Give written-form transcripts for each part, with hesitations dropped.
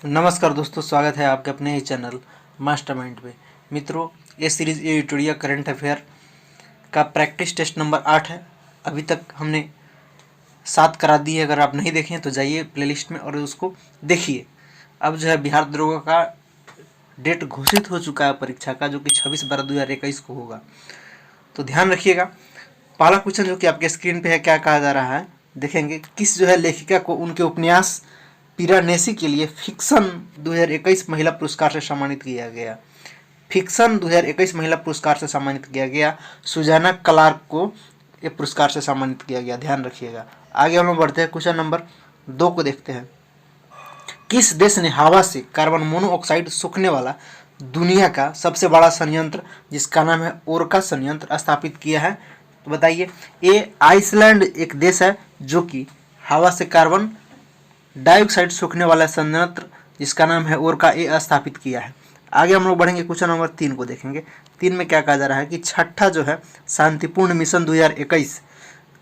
नमस्कार दोस्तों, स्वागत है आपके अपने ही चैनल मास्टरमाइंड पे। मित्रों, ये सीरीज़ ये ट्यूटोरियल करंट अफेयर का प्रैक्टिस टेस्ट नंबर 8 है। अभी तक हमने 7 करा दी है। अगर आप नहीं देखें तो जाइए प्लेलिस्ट में और उसको देखिए। अब जो है बिहार दरोगा का डेट घोषित हो चुका है परीक्षा का, जो कि 26/12/2021 को होगा। तो ध्यान रखिएगा। पहला क्वेश्चन जो कि आपके स्क्रीन पे है, क्या कहा जा रहा है देखेंगे। किस जो है लेखिका को उनके उपन्यास पिरानेसी के लिए फिक्शन 2021 महिला पुरस्कार से सम्मानित किया गया। फिक्शन 2021 महिला पुरस्कार से सम्मानित किया गया। सुजाना क्लार्क को ये पुरस्कार से सम्मानित किया गया। ध्यान रखिएगा। आगे हम लोग बढ़ते हैं, क्वेश्चन नंबर 2 को देखते हैं। किस देश ने हवा से कार्बन मोनोऑक्साइड सोखने वाला दुनिया का सबसे बड़ा संयंत्र, जिसका नाम है ओरका संयंत्र, स्थापित किया है? तो बताइए। ए आइसलैंड एक देश है जो कि हवा से कार्बन डाइऑक्साइड सोखने वाला संयंत्र, जिसका नाम है ओरका, ए स्थापित किया है। आगे हम लोग बढ़ेंगे, क्वेश्चन नंबर 3 को देखेंगे। 3 में क्या कहा जा रहा है कि छठा जो है शांतिपूर्ण मिशन 2021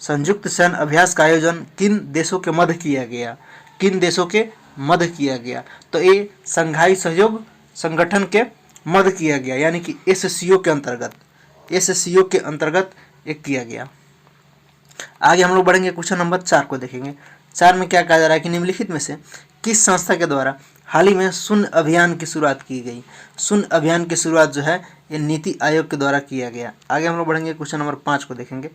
संयुक्त सैन्य अभ्यास का आयोजन किन देशों के मध्य किया गया? किन देशों के मध्य किया गया? तो ये संघाई सहयोग संगठन के मध्य किया गया, यानी कि एससीओ के अंतर्गत एक किया गया। आगे हम लोग बढ़ेंगे, क्वेश्चन नंबर 4 को देखेंगे। 4 में क्या कहा जा रहा है कि निम्नलिखित में से किस संस्था के द्वारा हाल ही में शून्य अभियान की शुरुआत की गई? शून्य अभियान की शुरुआत जो है ये नीति आयोग के द्वारा किया गया। आगे हम लोग बढ़ेंगे, क्वेश्चन नंबर 5 को देखेंगे।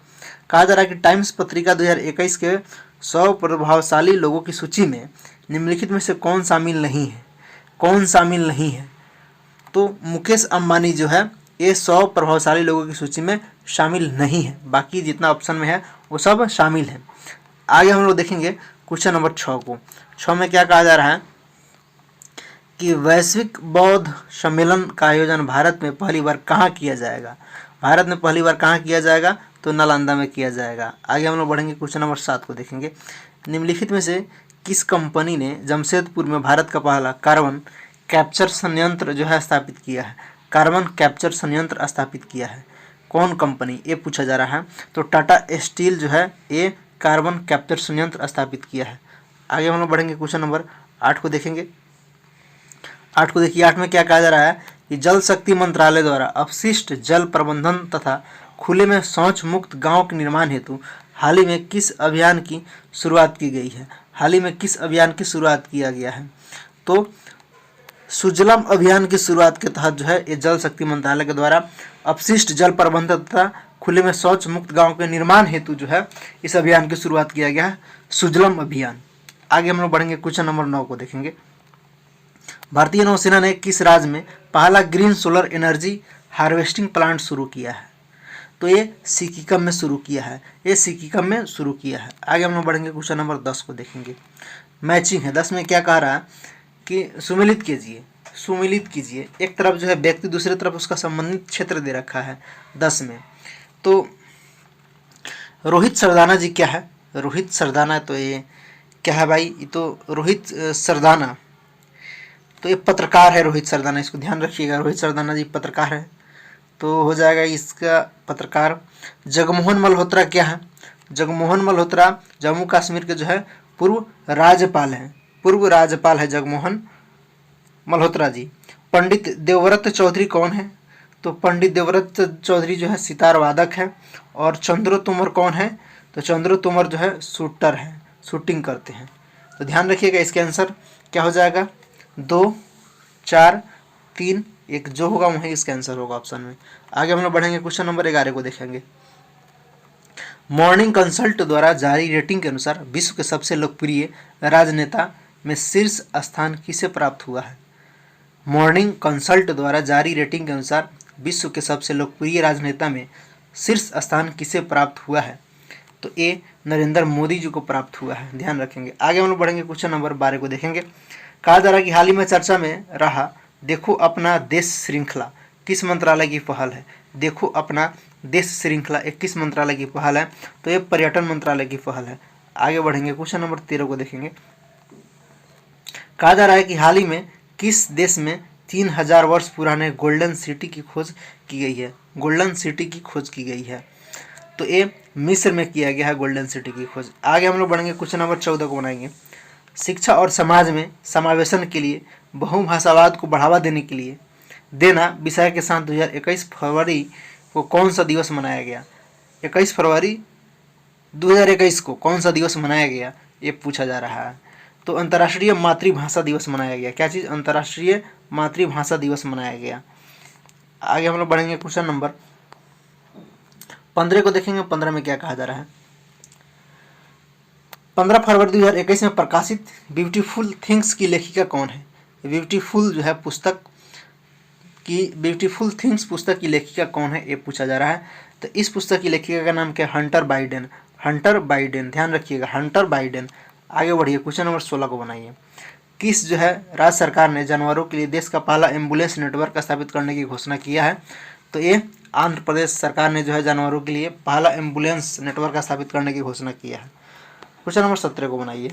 कहा जा रहा है कि टाइम्स पत्रिका 2021 के 100 प्रभावशाली लोगों की सूची में निम्नलिखित में से कौन शामिल नहीं है? कौन शामिल नहीं है? तो मुकेश अंबानी जो है ये 100 प्रभावशाली लोगों की सूची में शामिल नहीं है। बाकी जितना ऑप्शन में है वो सब शामिल है। आगे हम लोग देखेंगे क्वेश्चन नंबर 6 को। 6 में क्या कहा जा रहा है कि वैश्विक बौद्ध सम्मेलन का आयोजन भारत में पहली बार कहाँ किया जाएगा? भारत में पहली बार कहाँ किया जाएगा? तो नालंदा में किया जाएगा। आगे हम लोग बढ़ेंगे, क्वेश्चन नंबर 7 को देखेंगे। निम्नलिखित में से किस कंपनी ने जमशेदपुर में भारत का पहला कार्बन कैप्चर संयंत्र जो है स्थापित किया है? कार्बन कैप्चर संयंत्र स्थापित किया है कौन कंपनी, ये पूछा जा रहा है। तो टाटा स्टील जो है ये कार्बन कैप्चर संयंत्र स्थापित किया है। आगे हम लोग बढ़ेंगे, क्वेश्चन नंबर 8 को देखेंगे। 8 को देखिए। 8 में क्या कहा जा रहा है कि जल शक्ति मंत्रालय द्वारा अपशिष्ट जल प्रबंधन तथा खुले में शौच मुक्त गांव के निर्माण हेतु हाल ही में किस अभियान की शुरुआत की गई है? हाल ही में किस अभियान की शुरुआत किया गया है? तो सुजलम अभियान की शुरुआत के तहत जो है ये जल शक्ति मंत्रालय के द्वारा अपशिष्ट जल प्रबंधन तथा खुले में शौच मुक्त गांव के निर्माण हेतु जो है इस अभियान की शुरुआत किया गया है, सुजलम अभियान। आगे हम लोग बढ़ेंगे, क्वेश्चन नंबर 9 को देखेंगे। भारतीय नौसेना ने किस राज्य में पहला green solar energy harvesting plant शुरू किया है? तो ये सिक्किम में शुरू किया है। आगे हम लोग बढ़ेंगे, क्वेश्चन नंबर 10 को देखेंगे। मैचिंग है। 10 में क्या कह रहा है कि सुमेलित कीजिए। एक तरफ जो है व्यक्ति, दूसरी तरफ उसका संबंधित क्षेत्र दे रखा है 10 में। तो रोहित सरदाना जी क्या है? रोहित सरदाना, तो ये क्या है भाई? ये तो रोहित सरदाना, तो ये पत्रकार है रोहित सरदाना, इसको ध्यान रखिएगा। रोहित सरदाना जी पत्रकार है, तो हो जाएगा इसका पत्रकार। जगमोहन मल्होत्रा क्या है? जगमोहन मल्होत्रा जम्मू कश्मीर के जो है पूर्व राज्यपाल है जगमोहन मल्होत्रा जी। पंडित देवव्रत चौधरी कौन है? तो पंडित देवव्रत चौधरी जो है सितार वादक है। और चंद्रो तोमर कौन है? तो चंद्रो तोमर जो है शूटर है, शूटिंग करते हैं। तो ध्यान रखिएगा, इसके आंसर क्या हो जाएगा? 2, 4, 3, 1 जो होगा वही इसका आंसर होगा ऑप्शन में। आगे हम लोग बढ़ेंगे, क्वेश्चन नंबर 11 को देखेंगे। मॉर्निंग कंसल्ट द्वारा जारी रेटिंग के अनुसार विश्व के सबसे लोकप्रिय राजनेता में शीर्ष स्थान किसे प्राप्त हुआ है? मॉर्निंग कंसल्ट द्वारा जारी रेटिंग के अनुसार विश्व के सबसे लोकप्रिय राजनेता में शीर्ष स्थान किसे प्राप्त हुआ है? तो ये नरेंद्र मोदी जी को प्राप्त हुआ है। ध्यान रखेंगे। आगे हम लोग बढ़ेंगे, क्वेश्चन नंबर 12 को देखेंगे। कहा जा रहा है कि हाल ही में चर्चा में रहा देखो अपना देश श्रृंखला किस मंत्रालय की पहल है? देखो अपना देश श्रृंखला एक किस मंत्रालय की पहल है? तो ये पर्यटन मंत्रालय की पहल है। आगे बढ़ेंगे, क्वेश्चन नंबर 13 को देखेंगे। कहा जा रहा है कि हाल ही में किस देश में 3000 वर्ष पुराने गोल्डन सिटी की खोज की गई है? तो ये मिस्र में किया गया है गोल्डन सिटी की खोज। आगे हम लोग बढ़ेंगे, क्वेश्चन नंबर 14 को बनाएंगे। शिक्षा और समाज में समावेशन के लिए बहुभाषावाद को बढ़ावा देने के लिए देना विषय के साथ 2021 फरवरी को कौन सा दिवस मनाया गया? 21 फरवरी 2021 को कौन सा दिवस मनाया गया, ये पूछा जा रहा है। तो अंतर्राष्ट्रीय मातृभाषा दिवस मनाया गया। क्या चीज़? अंतर्राष्ट्रीय मातृभाषा दिवस मनाया गया। आगे हम लोग बढ़ेंगे क्वेश्चन नंबर 15 को देखेंगे। 15 में क्या कहा जा रहा है? 15 फरवरी 2021 में प्रकाशित ब्यूटीफुल थिंग्स की लेखिका कौन है? ब्यूटीफुल जो है पुस्तक की, ब्यूटीफुल थिंग्स पुस्तक की लेखिका कौन है, ये पूछा जा रहा है। तो इस पुस्तक की लेखिका का नाम क्या है? Hunter Biden. हंटर बाइडेन, ध्यान रखिएगा, हंटर बाइडेन। आगे बढ़िए, क्वेश्चन नंबर 16 को बनाइए। किस जो है राज्य सरकार ने जानवरों के लिए देश का पहला एम्बुलेंस नेटवर्क स्थापित करने की घोषणा किया है? तो ये आंध्र प्रदेश सरकार ने जो है जानवरों के लिए पहला एम्बुलेंस नेटवर्क स्थापित करने की घोषणा किया है। क्वेश्चन नंबर 17 को बनाइए।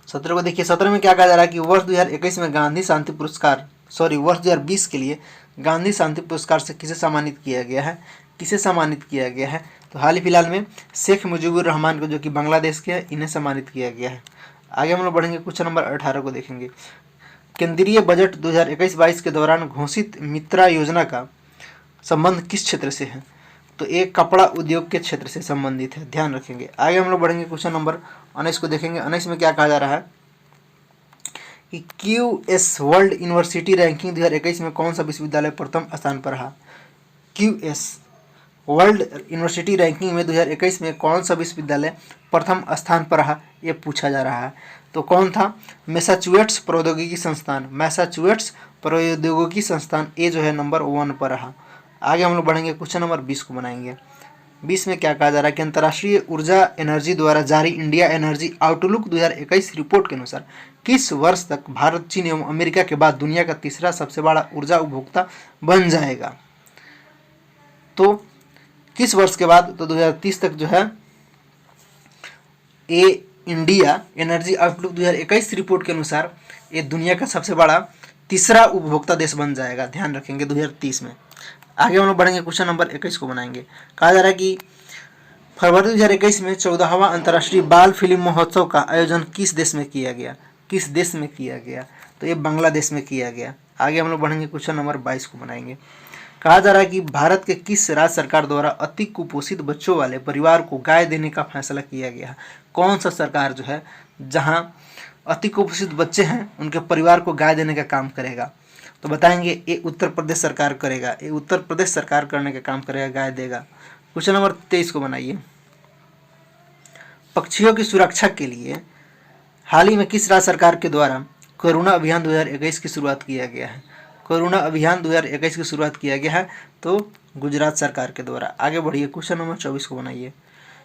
17 को देखिए। 17 में क्या कहा जा रहा है कि वर्ष 2021 में गांधी शांति पुरस्कार, वर्ष 2020 के लिए गांधी शांति पुरस्कार से किसे सम्मानित किया गया है? किसे सम्मानित किया गया है? तो हाल ही फिलहाल में शेख मुजीबुर रहमान को, जो कि बांग्लादेश के हैं, इन्हें सम्मानित किया गया है। आगे हम लोग बढ़ेंगे, क्वेश्चन नंबर 18 को देखेंगे। केंद्रीय बजट 2021-22 के दौरान घोषित मित्रा योजना का संबंध किस क्षेत्र से है? तो एक कपड़ा उद्योग के क्षेत्र से संबंधित है, ध्यान रखेंगे। आगे हम लोग बढ़ेंगे, क्वेश्चन नंबर 19 को देखेंगे। 19 में क्या कहा जा रहा है कि QS वर्ल्ड यूनिवर्सिटी रैंकिंग 2021 में कौन सा विश्वविद्यालय प्रथम स्थान पर रहा? QS वर्ल्ड यूनिवर्सिटी रैंकिंग में 2021 में कौन सा विश्वविद्यालय प्रथम स्थान पर रहा, ये पूछा जा रहा है। तो कौन था? मैसाचुसेट्स प्रौद्योगिकी संस्थान, मैसाचुसेट्स प्रौद्योगिकी संस्थान, ये जो है नंबर 1 पर रहा। आगे हम लोग बढ़ेंगे, क्वेश्चन नंबर 20 को बनाएंगे। 20 में क्या कहा जा रहा है कि अंतर्राष्ट्रीय ऊर्जा एनर्जी द्वारा जारी इंडिया एनर्जी आउटलुक 2021 रिपोर्ट के अनुसार किस वर्ष तक भारत, चीन एवं अमेरिका के बाद दुनिया का तीसरा सबसे बड़ा ऊर्जा उपभोक्ता बन जाएगा? तो किस वर्ष के बाद? तो 2030 तक जो है ये इंडिया एनर्जी आउटलुक 2021 रिपोर्ट के अनुसार ये दुनिया का सबसे बड़ा तीसरा उपभोक्ता देश बन जाएगा, ध्यान रखेंगे 2030 में। आगे हम लोग बढ़ेंगे, क्वेश्चन नंबर 21 को बनाएंगे। कहा जा रहा है कि फरवरी 2021 में 14वां अंतर्राष्ट्रीय बाल फिल्म महोत्सव का आयोजन किस देश में किया गया? किस देश में किया गया? तो ये बांग्लादेश में किया गया। आगे हम लोग बढ़ेंगे, क्वेश्चन नंबर 22 को बनाएंगे। कहा जा रहा है कि भारत के किस राज्य सरकार द्वारा अति कुपोषित बच्चों वाले परिवार को गाय देने का फैसला किया गया? कौन सा सरकार जो है जहां अति कुपोषित बच्चे हैं उनके परिवार को गाय देने का काम करेगा? तो बताएंगे ये उत्तर प्रदेश सरकार करेगा। ये उत्तर प्रदेश सरकार करने का काम करेगा, गाय देगा। क्वेश्चन नंबर 23 को बनाइए। पक्षियों की सुरक्षा के लिए हाल ही में किस राज्य सरकार के द्वारा करुणा अभियान 2021 की शुरुआत किया गया है? करुणा अभियान 2021 की शुरुआत किया गया है, तो गुजरात सरकार के द्वारा। आगे बढ़िए, क्वेश्चन नंबर 24 को बनाइए।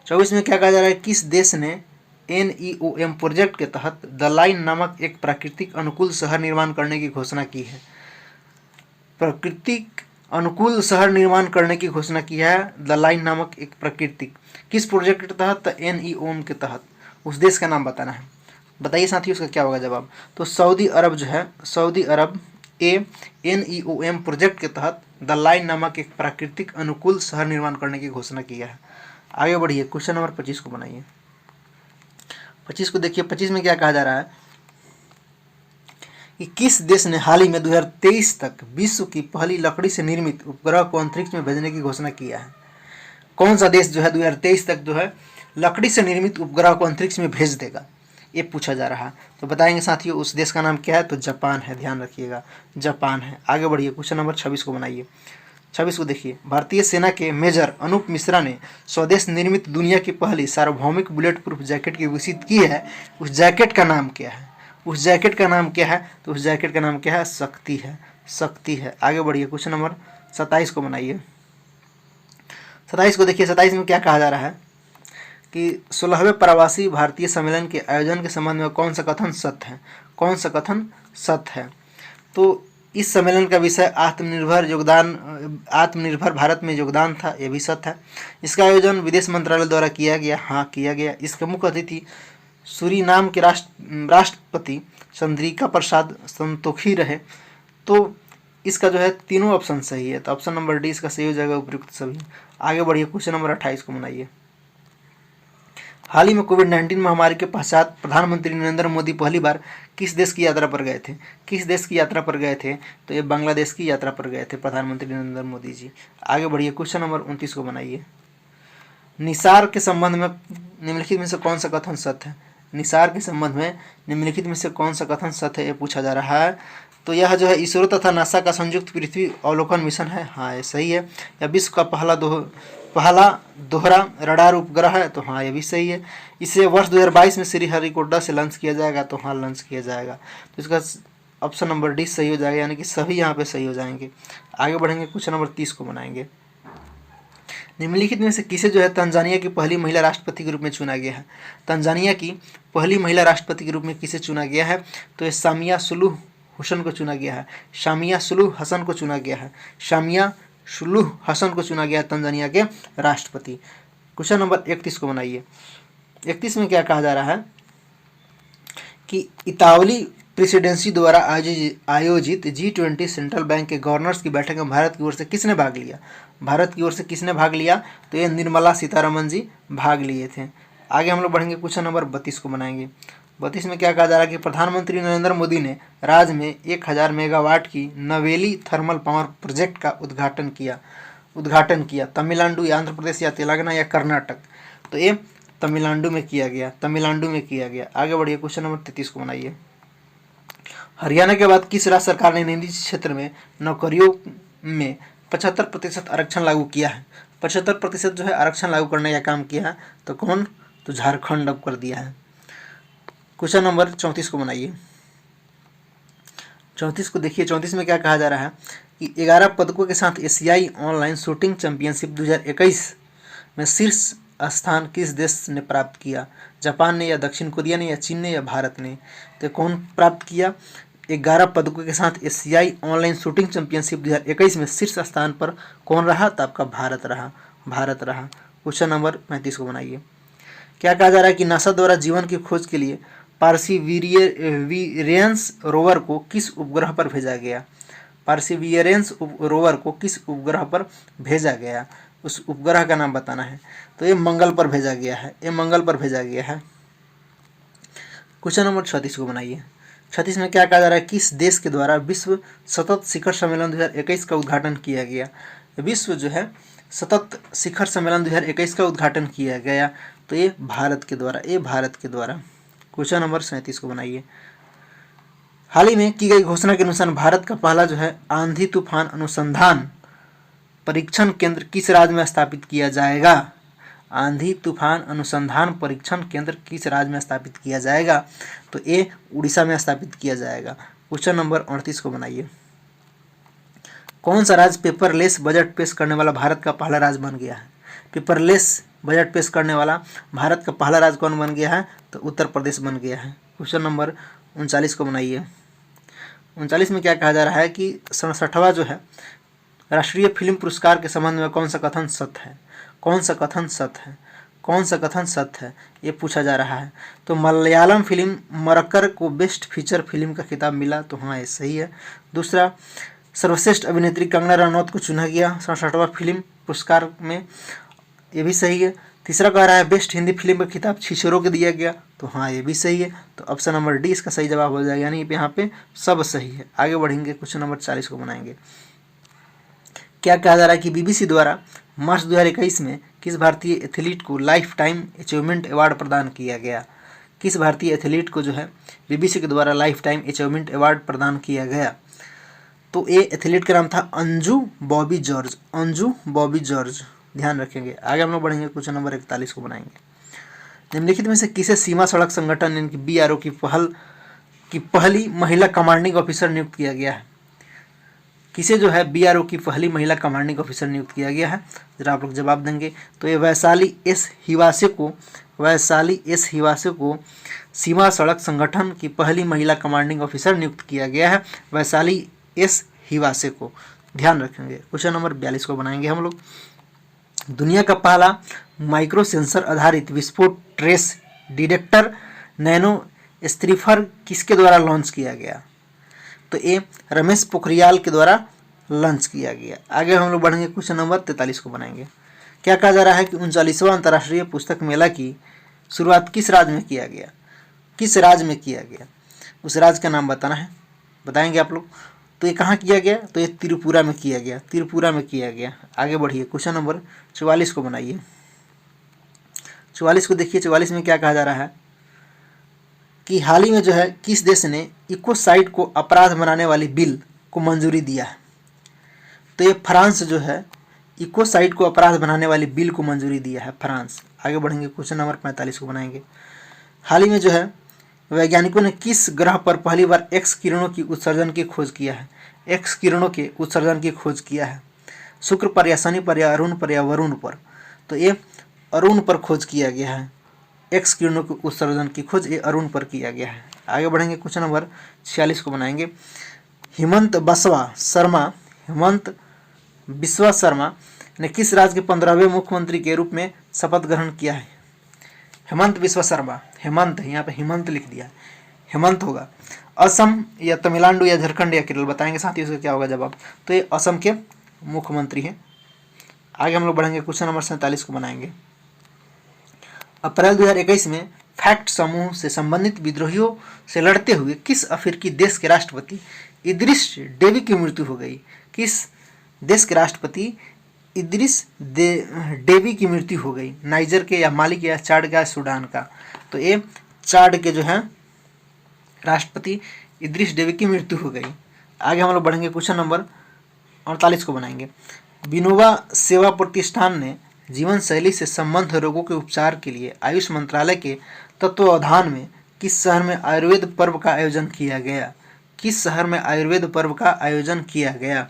24 में क्या कहा जा रहा है? किस देश ने NEOM प्रोजेक्ट के तहत द लाइन नामक एक प्राकृतिक अनुकूल शहर निर्माण करने की घोषणा की है? प्राकृतिक अनुकूल शहर निर्माण करने की घोषणा की है द लाइन नामक एक प्राकृतिक, किस प्रोजेक्ट के तहत? NEOM के तहत। उस देश का नाम बताना है। बताइए साथियों, उसका क्या होगा जवाब? तो सऊदी अरब जो है, सऊदी अरब NEOM प्रोजेक्ट के तहत द लाइन नामक एक प्राकृतिक अनुकूल शहर निर्माण करने की घोषणा किया है। आगे बढ़िए, क्वेश्चन नंबर 25 को बनाइए। 25 को देखिए। 25 में क्या कहा जा रहा है कि किस देश ने हाल ही में 2023 तक विश्व की पहली लकड़ी से निर्मित उपग्रह को अंतरिक्ष में भेजने की घोषणा किया है? कौन सा देश जो है 2023 तक जो है लकड़ी से निर्मित उपग्रह को अंतरिक्ष में भेज देगा, ये पूछा जा रहा है। तो बताएंगे साथियों, उस देश का नाम क्या है? तो जापान है, ध्यान रखिएगा, जापान है। आगे बढ़िए, क्वेश्चन नंबर 26 को बनाइए। 26 को देखिए। भारतीय सेना के मेजर अनूप मिश्रा ने स्वदेश निर्मित दुनिया की पहली सार्वभौमिक बुलेट प्रूफ जैकेट की विकसित की है। उस जैकेट का नाम क्या है? उस जैकेट का नाम क्या है? तो उस जैकेट का नाम क्या है? शक्ति है, शक्ति है। आगे बढ़िए, क्वेश्चन नंबर 27 को बनाइए। 27 को देखिए। 27 में क्या कहा जा रहा है कि 16वें प्रवासी भारतीय सम्मेलन के आयोजन के संबंध में कौन सा कथन सत्य है? कौन सा कथन सत्य है? तो इस सम्मेलन का विषय आत्मनिर्भर भारत में योगदान था, यह भी सत्य है। इसका आयोजन विदेश मंत्रालय द्वारा किया गया, हाँ किया गया। इसके मुख्य अतिथि सूरीनाम के राष्ट्रपति चंद्रिका प्रसाद संतोखी रहे। तो इसका जो है तीनों ऑप्शन सही है, तो ऑप्शन नंबर डी इसका सही हो जाएगा, उपयुक्त सभी। आगे बढ़िए, क्वेश्चन नंबर 28 को बनाइए। हाल ही में कोविड-19 महामारी के पश्चात प्रधानमंत्री नरेंद्र मोदी पहली बार किस देश की यात्रा पर गए थे? किस देश की यात्रा पर गए थे? तो ये बांग्लादेश की यात्रा पर गए थे प्रधानमंत्री नरेंद्र मोदी जी। आगे बढ़िए, क्वेश्चन नंबर 29 को बनाइए। निसार के संबंध में निम्नलिखित में से कौन सा कथन सत्य है? निसार के संबंध में निम्नलिखित में से कौन सा कथन सत्य है, ये पूछा जा रहा है। तो यह जो है इसरो तथा नासा का संयुक्त पृथ्वी अवलोकन मिशन है। हाँ, ये सही है। यह विश्व का पहला दोहरा रडार उपग्रह है। तो हाँ, ये भी सही है। इसे वर्ष 2022 में श्रीहरिकोटा से लॉन्च किया जाएगा। तो हाँ, लॉन्च किया जाएगा। तो इसका ऑप्शन नंबर डी सही हो जाएगा, यानी कि सभी यहाँ पे सही हो जाएंगे। आगे बढ़ेंगे, क्वेश्चन नंबर 30 को बनाएंगे। निम्नलिखित में से किसे जो है तंजानिया की पहली महिला राष्ट्रपति के रूप में चुना गया है? तंजानिया की पहली महिला राष्ट्रपति के रूप में किसे चुना गया है? तो ये सामिया सुलूह हुसैन को चुना गया है। सामिया सुलूह हसन को चुना गया है। सामिया सुलूह हसन को चुना गया है तंजानिया के राष्ट्रपति। क्वेश्चन नंबर 31 को बनाइए। 31 में क्या कहा जा रहा है कि इतावली प्रेसिडेंसी द्वारा आयोजित G20 सेंट्रल बैंक के गवर्नर्स की बैठक में भारत की ओर से किसने भाग लिया? भारत की ओर से किसने भाग लिया? तो ये निर्मला सीतारमन जी भाग लिए थे। आगे हम लोग बढ़ेंगे, क्वेश्चन नंबर 32 को बनाएंगे। 32 में क्या कहा जा रहा है कि प्रधानमंत्री नरेंद्र मोदी ने राज्य में 1000 मेगावाट की नवेली थर्मल पावर प्रोजेक्ट का उद्घाटन किया। तमिलनाडु या आंध्र प्रदेश या तेलंगाना या कर्नाटक? तो ये तमिलनाडु में किया गया। आगे बढ़िए, क्वेश्चन नंबर 33 को बनाइए। हरियाणा के बाद किस राज्य सरकार ने निजी क्षेत्र में नौकरियों में 75% आरक्षण लागू किया है? 75% जो है आरक्षण लागू करने का काम किया है। तो कौन? तो झारखंड अब कर दिया है। क्वेश्चन नंबर 34 को बनाइए। 34 को देखिए। 34 में क्या कहा जा रहा है कि 11 पदकों के साथ एशियाई ऑनलाइन शूटिंग चैंपियनशिप 2021 में शीर्ष स्थान किस देश ने प्राप्त किया? जापान ने या दक्षिण कोरिया ने या चीन ने या भारत ने? तो कौन प्राप्त किया? 11 पदकों के साथ एशियाई ऑनलाइन शूटिंग चैंपियनशिप 2021 में शीर्ष स्थान पर कौन रहा? तो आपका भारत रहा। क्वेश्चन नंबर 35 को बनाइए। क्या कहा जा रहा है कि नासा द्वारा जीवन की खोज के लिए पार्सिवियरेंस रोवर को किस उपग्रह पर भेजा गया? पार्सिवियरेंस रोवर को किस उपग्रह पर भेजा गया? उस उपग्रह का नाम बताना है। तो ये मंगल पर भेजा गया है। क्वेश्चन नंबर 36 को बनाइए। 36 में क्या कहा जा रहा है? किस देश के द्वारा विश्व सतत शिखर सम्मेलन 2021 का उद्घाटन किया गया? विश्व जो है सतत शिखर सम्मेलन 2021 का उद्घाटन किया गया। तो ये भारत के द्वारा। क्वेश्चन नंबर 37 को बनाइए। हाल ही में की गई घोषणा के अनुसार भारत का पहला जो है आंधी तूफान अनुसंधान परीक्षण केंद्र किस राज्य में स्थापित किया जाएगा? आंधी तूफान अनुसंधान परीक्षण केंद्र किस राज्य में स्थापित किया जाएगा? तो ये उड़ीसा में स्थापित किया जाएगा। क्वेश्चन नंबर 38 को बनाइए। कौन सा राज्य पेपरलेस बजट पेश करने वाला भारत का पहला राज्य बन गया है? पेपरलेस बजट पेश करने वाला भारत का पहला राज्य कौन बन गया है? तो उत्तर प्रदेश बन गया है। क्वेश्चन नंबर 39 को बनाइए। 39 में क्या कहा जा रहा है कि 67वां जो है राष्ट्रीय फिल्म पुरस्कार के संबंध में कौन सा कथन सत्य है, ये पूछा जा रहा है। तो मलयालम फिल्म मरक्कर को बेस्ट फीचर फिल्म का खिताब मिला। तो हाँ, ये सही है। दूसरा, सर्वश्रेष्ठ अभिनेत्री कंगना रनौत को चुना गया 67वां फिल्म पुरस्कार में, ये भी सही है। तीसरा कह रहा है बेस्ट हिंदी फिल्म का खिताब छिछोरों को दिया गया। तो हाँ, ये भी सही है। तो ऑप्शन नंबर डी इसका सही जवाब हो जाएगा, यानी यहाँ पे सब सही है। आगे बढ़ेंगे, क्वेश्चन नंबर 40 को बनाएंगे। क्या कहा जा रहा है कि बीबीसी द्वारा मार्च 2021 में किस भारतीय एथलीट को लाइफ टाइम अचीवमेंट अवार्ड प्रदान किया गया? किस भारतीय एथलीट को जो है बीबीसी के द्वारा लाइफ टाइम अचीवमेंट अवार्ड प्रदान किया गया? तो ये एथलीट का नाम था अंजू बॉबी जॉर्ज। ध्यान रखेंगे। आगे हम लोग बढ़ेंगे, क्वेश्चन नंबर 41 को बनाएंगे। निम्नलिखित में से किसे सीमा सड़क संगठन यानी कि BRO की पहली महिला कमांडिंग ऑफिसर नियुक्त किया गया है? किसे जो है BRO की पहली महिला कमांडिंग ऑफिसर नियुक्त किया गया है? जरा आप लोग जवाब देंगे। तो ये वैशाली एस हिवासे को सीमा सड़क संगठन की पहली महिला कमांडिंग ऑफिसर नियुक्त किया गया है, वैशाली एस हिवासे को। ध्यान रखेंगे। क्वेश्चन नंबर 42 को बनाएंगे हम लोग। दुनिया का पहला माइक्रो सेंसर आधारित विस्फोट ट्रेस डिटेक्टर नैनो स्ट्रीफर किसके द्वारा लॉन्च किया गया? तो ये रमेश पोखरियाल के द्वारा लॉन्च किया गया। आगे हम लोग बढ़ेंगे, क्वेश्चन नंबर 43 को बनाएंगे। क्या कहा जा रहा है कि 39वां अंतर्राष्ट्रीय पुस्तक मेला की शुरुआत किस राज्य में किया गया, किस राज्य में किया गया, उस राज्य का नाम बताना है, बताएंगे आप लोग। तो ये कहाँ किया गया, तो ये त्रिपुरा में किया गया, त्रिपुरा में किया गया। आगे बढ़िए, क्वेश्चन नंबर 44 को बनाइए। 44 को देखिए, 44 में क्या कहा जा रहा है कि हाल ही में जो है किस देश ने इकोसाइड को अपराध बनाने वाली बिल को मंजूरी दिया है। तो ये फ्रांस जो है इकोसाइड को अपराध बनाने वाली बिल को मंजूरी दिया है, फ्रांस। आगे बढ़ेंगे, क्वेश्चन नंबर 45 को बनाएंगे। हाल ही में जो है वैज्ञानिकों ने किस ग्रह पर पहली बार एक्स किरणों की उत्सर्जन की खोज किया है, एक्स किरणों के उत्सर्जन की खोज किया है, शुक्र पर या शनि पर या अरुण पर या वरुण पर। तो ये अरुण पर खोज किया गया है, एक्स किरणों के उत्सर्जन की खोज ये अरुण पर किया गया है। आगे बढ़ेंगे, क्वेश्चन नंबर 46 को बनाएंगे। हिमंत बिस्वा शर्मा ने किस राज्य के 15वें मुख्यमंत्री के रूप में शपथ ग्रहण किया है। हेमंत बिस्वा शर्मा, हेमंत यहाँ पे हिमंत लिख दिया, हेमंत होगा। असम या तमिलनाडु या झारखंड या केरल, बताएंगे साथ ही उसका क्या होगा जवाब। तो ये असम के मुख्यमंत्री हैं। आगे हम लोग बढ़ेंगे, क्वेश्चन नंबर 47 को बनाएंगे। अप्रैल 2021 में फैक्ट समूह से संबंधित विद्रोहियों से लड़ते हुए किस अफ्रीकी देश के राष्ट्रपति इदरिस डेबी की मृत्यु हो गई। किस देश के राष्ट्रपति इदरिस डेबी की मृत्यु हो गई, नाइजर के या माली के या चाड का, सूडान का। तो ये चाड के जो है राष्ट्रपति इदरिस डेबी की मृत्यु हो गई। आगे हम लोग बढ़ेंगे, क्वेश्चन नंबर 48 को बनाएंगे। विनोबा सेवा प्रतिष्ठान ने जीवन शैली से संबंध रोगों के उपचार के लिए आयुष मंत्रालय के तत्वावधान में किस शहर में आयुर्वेद पर्व का आयोजन किया गया, किस शहर में आयुर्वेद पर्व का आयोजन किया गया।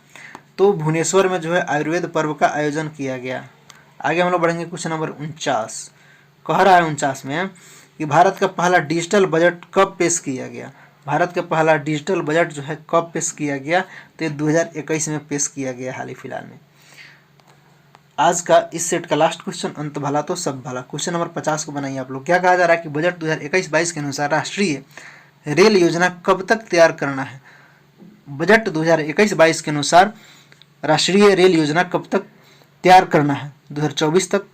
तो भुवनेश्वर में जो है आयुर्वेद पर्व का आयोजन किया गया। आगे हम लोग बढ़ेंगे, क्वेश्चन नंबर 49 कह रहा है 49 में कि भारत का पहला डिजिटल बजट कब पेश किया गया। भारत का पहला डिजिटल बजट जो है कब पेश किया गया, तो ये 2021 में पेश किया गया, हाल ही फिलहाल में। आज का इस सेट का लास्ट क्वेश्चन, अंत भला तो सब भला। क्वेश्चन नंबर 50 को बनाइए आप लोग। क्या कहा जा रहा है कि बजट 2021-22 के अनुसार राष्ट्रीय रेल योजना कब तक तैयार करना है। बजट 2021-22 के अनुसार राष्ट्रीय रेल योजना कब तक तैयार करना है, 2024 तक,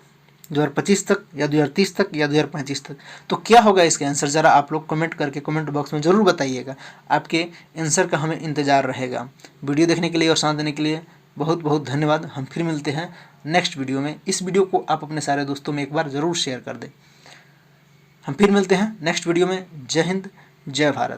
2025 तक या 2030 तक या 2035 तक। तो क्या होगा इसका आंसर, ज़रा आप लोग कमेंट करके कमेंट बॉक्स में ज़रूर बताइएगा। आपके आंसर का हमें इंतज़ार रहेगा। वीडियो देखने के लिए और साथ देने के लिए बहुत बहुत धन्यवाद। हम फिर मिलते हैं नेक्स्ट वीडियो में। इस वीडियो को आप अपने सारे दोस्तों में एक बार ज़रूर शेयर कर दें। हम फिर मिलते हैं नेक्स्ट वीडियो में। जय हिंद, जय भारत।